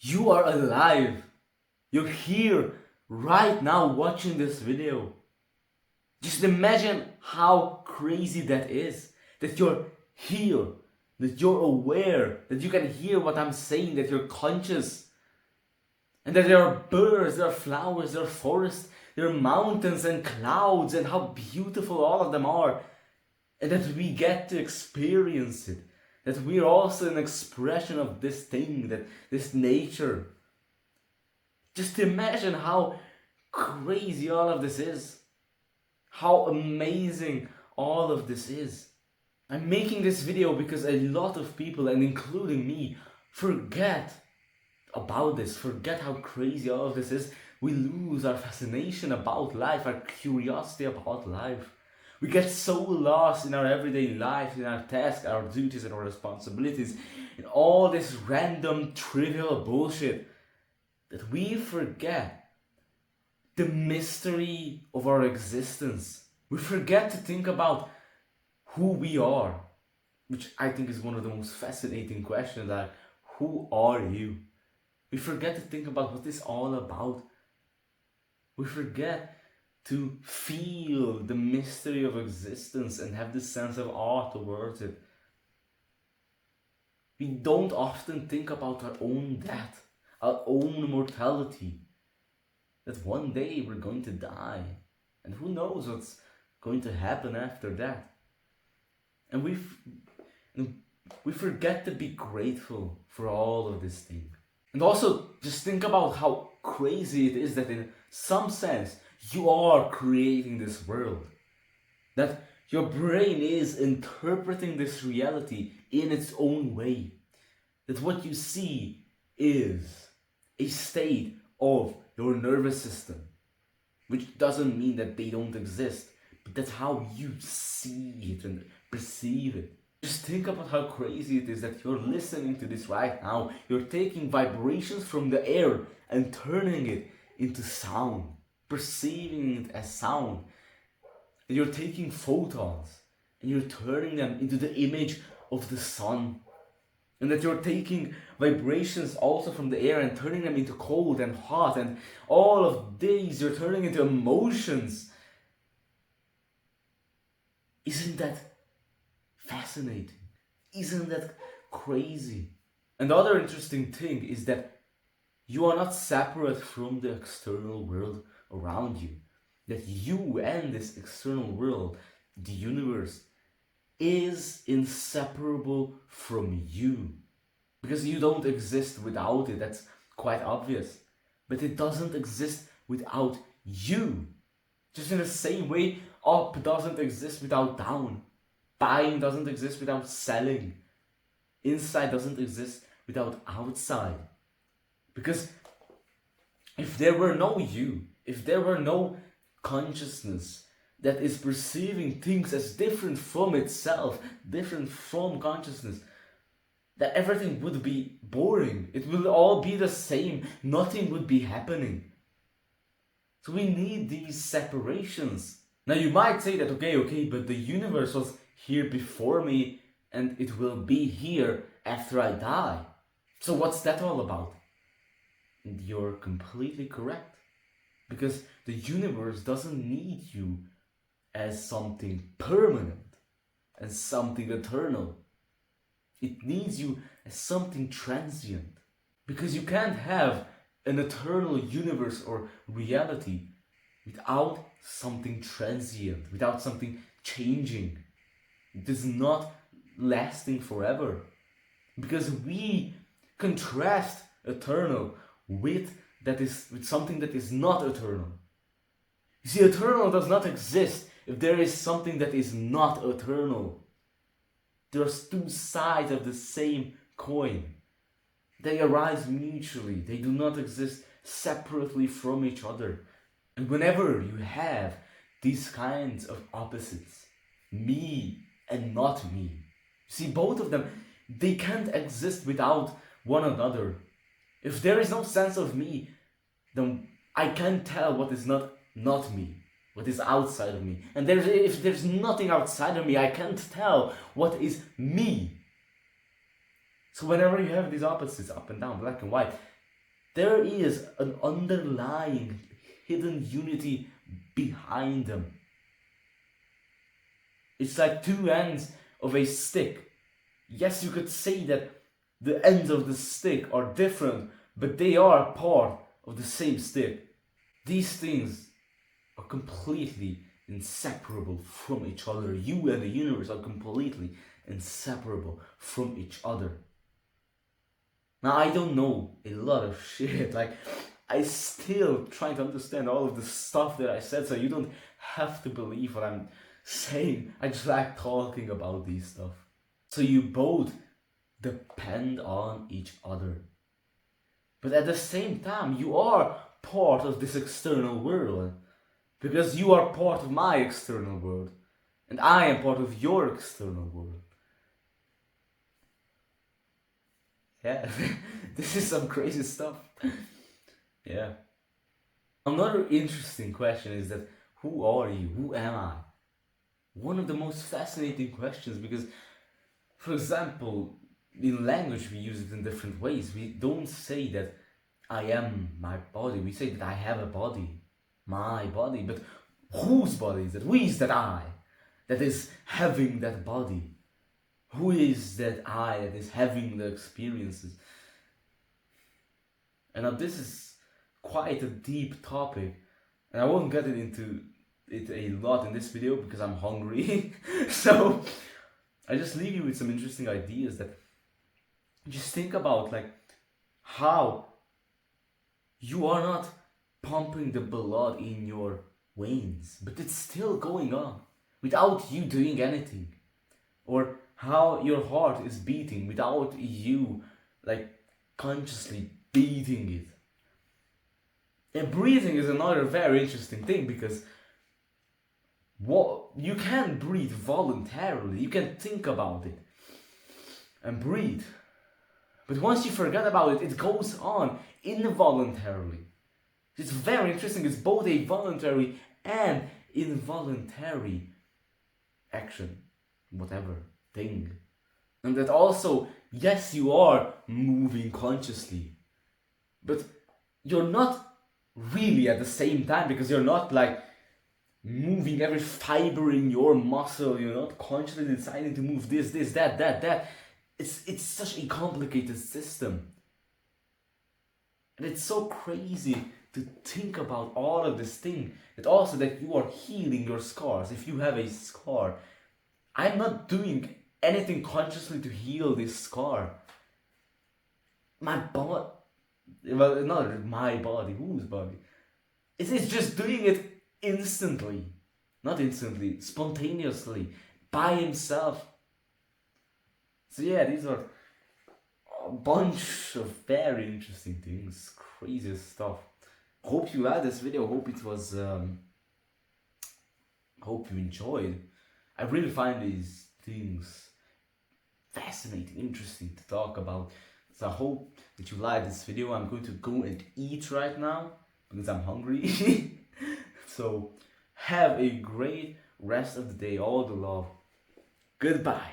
You are alive. You're here right now watching this video. Just imagine how crazy that is. That you're here, that you're aware, that you can hear what I'm saying, that you're conscious. And that there are birds, there are flowers, there are forests, there are mountains and clouds, and how beautiful all of them are. And that we get to experience it. That we're also an expression of this thing, that this nature. Just imagine how crazy all of this is. How amazing all of this is. I'm making this video because a lot of people, and including me, forget about this, forget how crazy all of this is. We lose our fascination about life, our curiosity about life. We get so lost in our everyday life, in our tasks, our duties, and our responsibilities, in all this random, trivial bullshit, that we forget the mystery of our existence. We forget to think about who we are, which I think is one of the most fascinating questions, like, who are you? We forget to think about what it's all about. We forget to feel the mystery of existence and have this sense of awe towards it. We don't often think about our own death, our own mortality. That one day we're going to die, and who knows what's going to happen after that. And we forget to be grateful for all of this thing. And also just think about how crazy it is that in some sense you are creating this world. That your brain is interpreting this reality in its own way. That what you see is a state of your nervous system, which doesn't mean that they don't exist, but that's how you see it and perceive it. Just think about how crazy it is that you're listening to this right now. You're taking vibrations from the air and turning it into sound, perceiving it as sound. And you're taking photons and you're turning them into the image of the sun. And that you're taking vibrations also from the air and turning them into cold and hot, and all of these you're turning into emotions. Isn't that fascinating? Isn't that crazy? And the other interesting thing is that you are not separate from the external world around you. That you and this external world, the universe, is inseparable from you. Because you don't exist without it, that's quite obvious. But it doesn't exist without you. Just in the same way, up doesn't exist without down. Buying doesn't exist without selling. Inside doesn't exist without outside. Because if there were no you, if there were no consciousness that is perceiving things as different from itself, different from consciousness, that everything would be boring. It will all be the same. Nothing would be happening. So we need these separations. Now you might say that, okay, but the universe was here before me and it will be here after I die. So what's that all about? And you're completely correct. Because the universe doesn't need you as something permanent, as something eternal. It needs you as something transient. Because you can't have an eternal universe or reality without something transient, without something changing. It is not lasting forever. Because we contrast eternal with something that is not eternal. You see, eternal does not exist if there is something that is not eternal. There's two sides of the same coin. They arise mutually. They do not exist separately from each other. And whenever you have these kinds of opposites, me and not me, see, both of them, they can't exist without one another. If there is no sense of me, then I can't tell what is not me, what is outside of me. And if there's nothing outside of me, I can't tell what is me. So whenever you have these opposites, up and down, black and white, there is an underlying hidden unity behind them. It's like two ends of a stick. Yes, you could say that the ends of the stick are different, but they are part of the same stick. These things are completely inseparable from each other. You and the universe are completely inseparable from each other. Now, I don't know a lot of shit. Like, I still trying to understand all of the stuff that I said, so you don't have to believe what I'm saying. I just like talking about these stuff. So you both depend on each other. But at the same time, you are part of this external world. Because you are part of my external world. And I am part of your external world. Yeah, this is some crazy stuff. Yeah. Another interesting question is that who are you? Who am I? One of the most fascinating questions because, for example, in language we use it in different ways. We don't say that I am my body, we say that I have a body, my body. But whose body is that? Who is that I that is having that body? Who is that I that is having the experiences? And now this is quite a deep topic, and I won't get into it a lot in this video because I'm hungry. So I just leave you with some interesting ideas that just think about, like how you are not pumping the blood in your veins, but it's still going on without you doing anything. Or how your heart is beating without you like consciously beating it. And breathing is another very interesting thing because what you can breathe voluntarily, you can think about it and breathe. But once you forget about it, it goes on involuntarily. It's very interesting, it's both a voluntary and involuntary action, whatever thing. And that also, yes, you are moving consciously, but you're not really at the same time, because you're not like moving every fiber in your muscle. You're not consciously deciding to move this, that. It's such a complicated system. And it's so crazy to think about all of this thing. That also that you are healing your scars. If you have a scar, I'm not doing anything consciously to heal this scar. My body, well, not my body, whose body? It's just doing it instantly. Not instantly, spontaneously, by himself. So yeah, these are a bunch of very interesting things, crazy stuff. Hope you liked this video, hope it was, hope you enjoyed. I really find these things fascinating, interesting to talk about. So I hope that you like this video. I'm going to go and eat right now because I'm hungry. So have a great rest of the day. All the love. Goodbye.